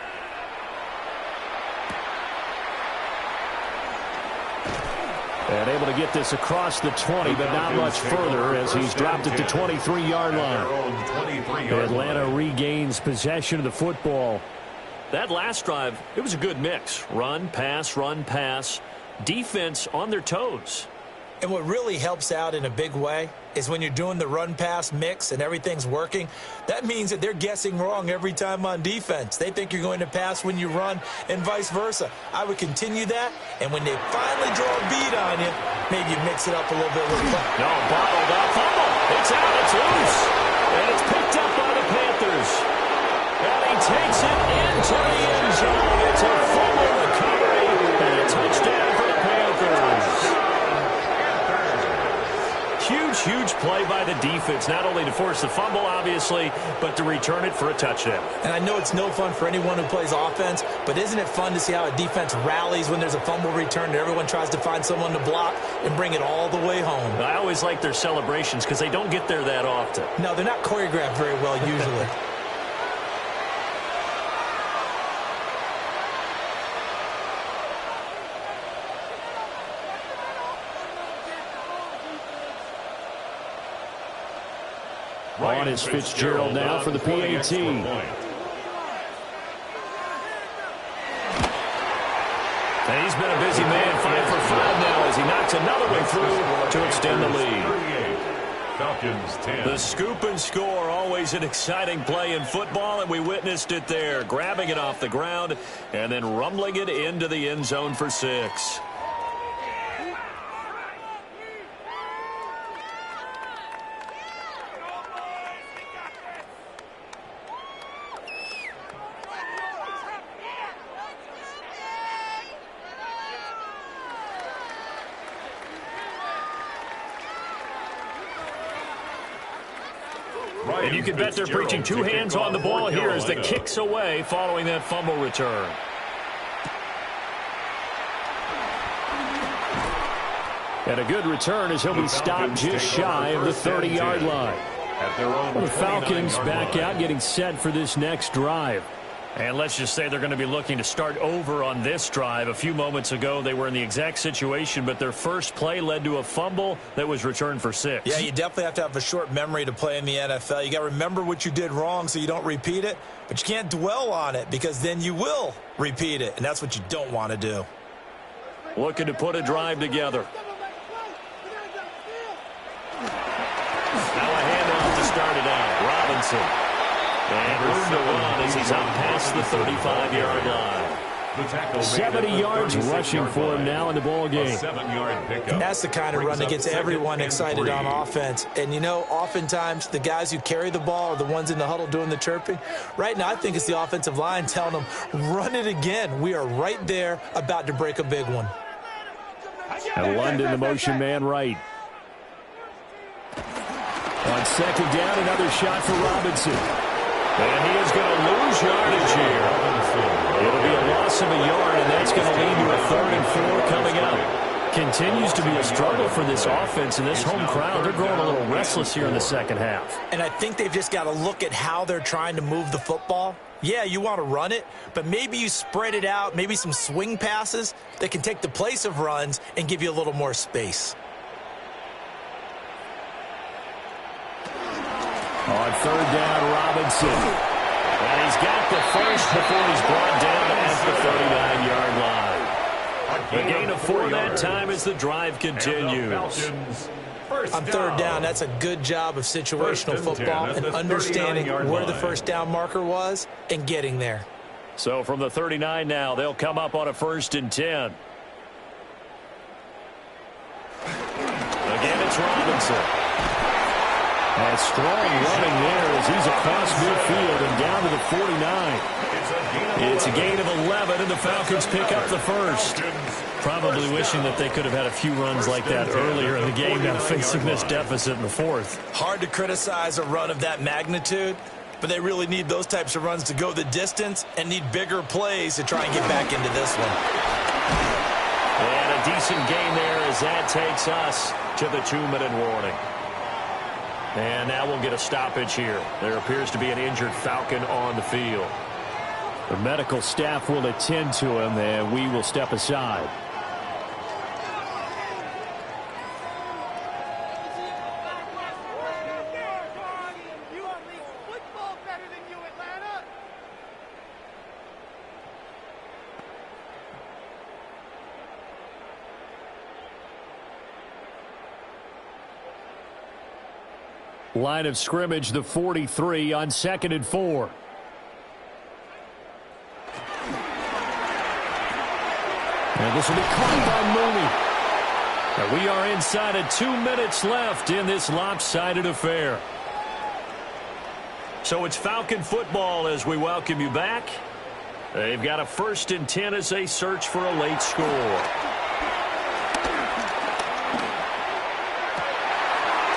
And able to get this across the 20, but not much further as he's dropped it to 23-yard line. Atlanta regains possession of the football. That last drive, it was a good mix. Run, pass, defense on their toes. And what really helps out in a big way is when you're doing the run-pass mix and everything's working, that means that they're guessing wrong every time on defense. They think you're going to pass when you run and vice versa. I would continue that, and when they finally draw a beat on you, maybe you mix it up a little bit with play. No, bottled up, fumble. It's out, it's loose. And it's picked up by the Panthers. And he takes it into the end zone. It's a fumble recovery and a touchdown for the Panthers. Huge play by the defense, not only to force the fumble, obviously, but to return it for a touchdown. And I know it's no fun for anyone who plays offense, but isn't it fun to see how a defense rallies when there's a fumble return and everyone tries to find someone to block and bring it all the way home? I always like their celebrations because they don't get there that often. No, they're not choreographed very well usually. On is Fitzgerald now for the PAT. And he's been a busy man, 5 for 5 now as he knocks another one through to extend the lead. Falcons 10. The scoop and score, always an exciting play in football, and we witnessed it there, grabbing it off the ground and then rumbling it into the end zone for 6. And you can bet they're preaching 2 hands on the ball here as the kick's away following that fumble return. And a good return as he'll be stopped just shy of the 30-yard line. Well, the Falcons back out getting set for this next drive. And let's just say they're going to be looking to start over on this drive. A few moments ago, they were in the exact situation, but their first play led to a fumble that was returned for 6. Yeah, you definitely have to have a short memory to play in the NFL. You got to remember what you did wrong so you don't repeat it, but you can't dwell on it because then you will repeat it, and that's what you don't want to do. Looking to put a drive together. Now a handoff to start it out. Robinson. And room to run as he's out past the 35-yard line. 70 yards rushing for him now in the ball game. That's the kind of run that gets everyone excited on offense. And, you know, oftentimes the guys who carry the ball are the ones in the huddle doing the chirping. Right now, I think it's the offensive line telling them, run it again. We are right there about to break a big one. And London, the motion man right. On second down, another shot for Robinson. And he is going to lose yardage here. It'll be a loss of a yard, and that's going to lead to a 3rd and 4 coming up. Continues to be a struggle for this offense, and this home crowd, they're growing a little restless here in the second half. And I think they've just got to look at how they're trying to move the football. Yeah, you want to run it, but maybe you spread it out, maybe some swing passes that can take the place of runs and give you a little more space. On 3rd down, Robinson. And he's got the first before he's brought down at the 39-yard line. A gain of 4 that time as the drive continues. On 3rd down, that's a good job of situational football and understanding where the first down marker was and getting there. So from the 39 now, they'll come up on a 1st and 10. Again, it's Robinson. And strong running there as he's across midfield and down to the 49. It's a gain of 11, and the Falcons pick up the first. Probably wishing that they could have had a few runs like that earlier in the game, now facing this deficit in the 4th. Hard to criticize a run of that magnitude, but they really need those types of runs to go the distance and need bigger plays to try and get back into this one. And a decent gain there as that takes us to the 2-minute warning. And now we'll get a stoppage here. There appears to be an injured Falcon on the field. The medical staff will attend to him, and we will step aside. Line of scrimmage, the 43 on 2nd and 4. And this will be caught by Mooney. And we are inside of 2 minutes left in this lopsided affair. So it's Falcon football as we welcome you back. They've got a 1st and 10 as they search for a late score.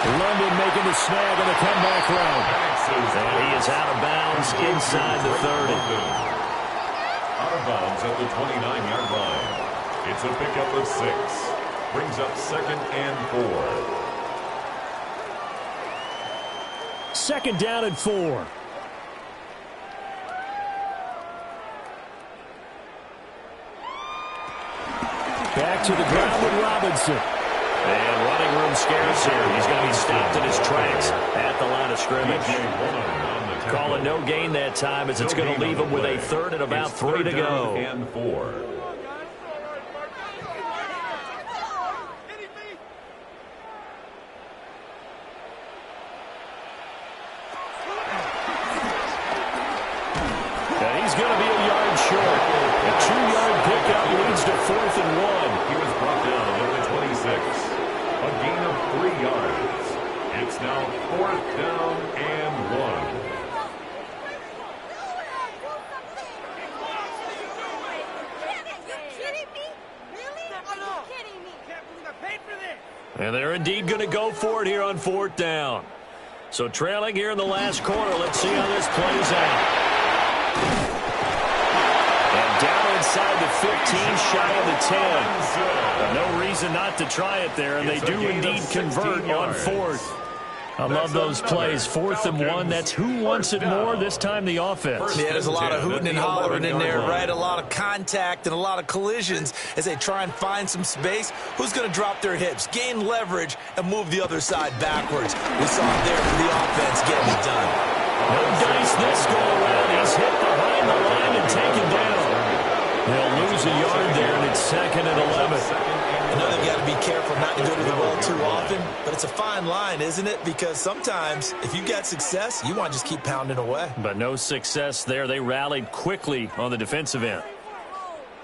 London making the snag on the comeback round. And he is out of bounds inside the 30. Out of bounds at the 29-yard line. It's a pickup of 6. Brings up 2nd and 4. 2nd down and 4. Back to the ground with Robinson. And running room scarce here. He's going to be stopped in his tracks at the line of scrimmage. Call it no gain that time as it's going to leave him with a 3rd and about 3 to go. And 4. And he's going to be a yard short. A 2-yard pickup leads to 4th and 1. He was brought down at the 26. A gain of 3 yards. It's now 4th down and 1. And they're indeed going to go for it here on 4th down. So trailing here in the last quarter. Let's see how this plays out. And down inside the 15, shy of the 10. No reason not to try it there, and they do indeed convert on fourth. I love those plays. 4th and 1. That's who wants it more, this time the offense. Yeah, there's a lot of hooting and hollering in there, right? A lot of contact and a lot of collisions as they try and find some space. Who's going to drop their hips, gain leverage, and move the other side backwards? We saw it there for the offense getting it done. No dice this go around. He's hit behind the line and taken down. They'll lose a yard there, and it's 2nd and 11. I know they've got to be careful not to go to the well too often, but it's a fine line, isn't it? Because sometimes, if you've got success, you want to just keep pounding away. But no success there. They rallied quickly on the defensive end.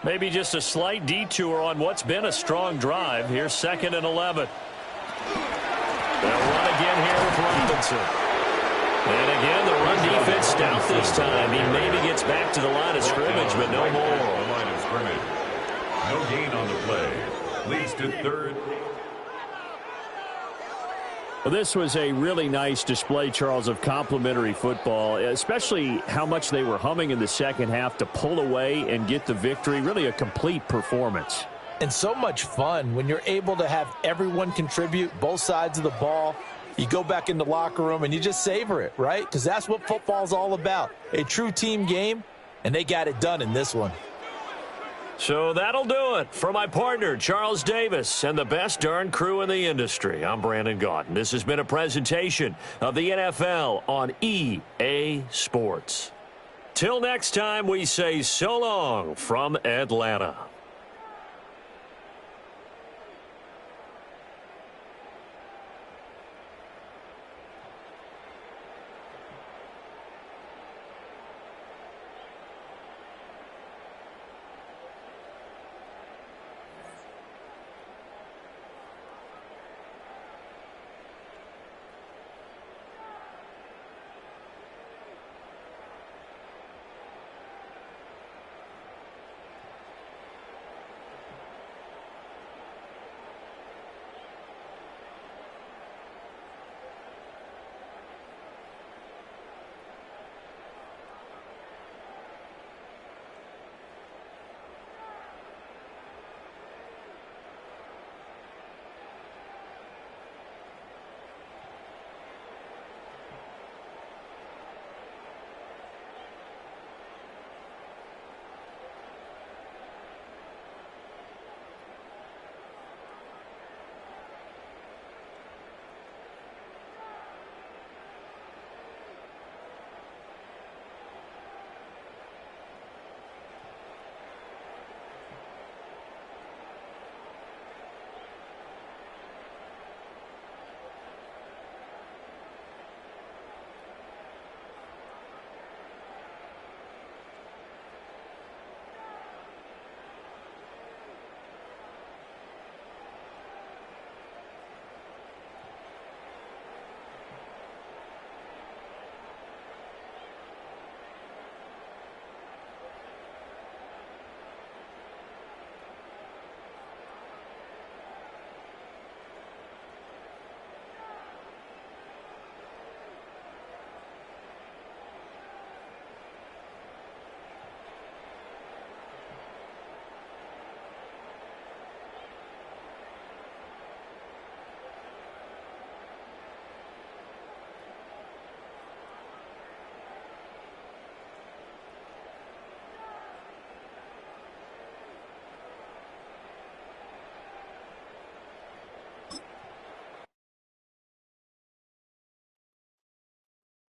Maybe just a slight detour on what's been a strong drive. Here's 2nd and 11. They'll run again here with Robinson. And again, the run defense stout this time. He maybe gets back to the line of scrimmage, but no more. The line of scrimmage. No gain on the play. Leads to 3rd. Well, this was a really nice display, Charles, of complimentary football, especially how much they were humming in the second half to pull away and get the victory. Really a complete performance. And so much fun when you're able to have everyone contribute, both sides of the ball. You go back in the locker room and you just savor it, right? Because that's what football's all about. A true team game, and they got it done in this one. So that'll do it. For my partner, Charles Davis, and the best darn crew in the industry, I'm Brandon Gaudin. This has been a presentation of the NFL on EA Sports. Till next time, we say so long from Atlanta.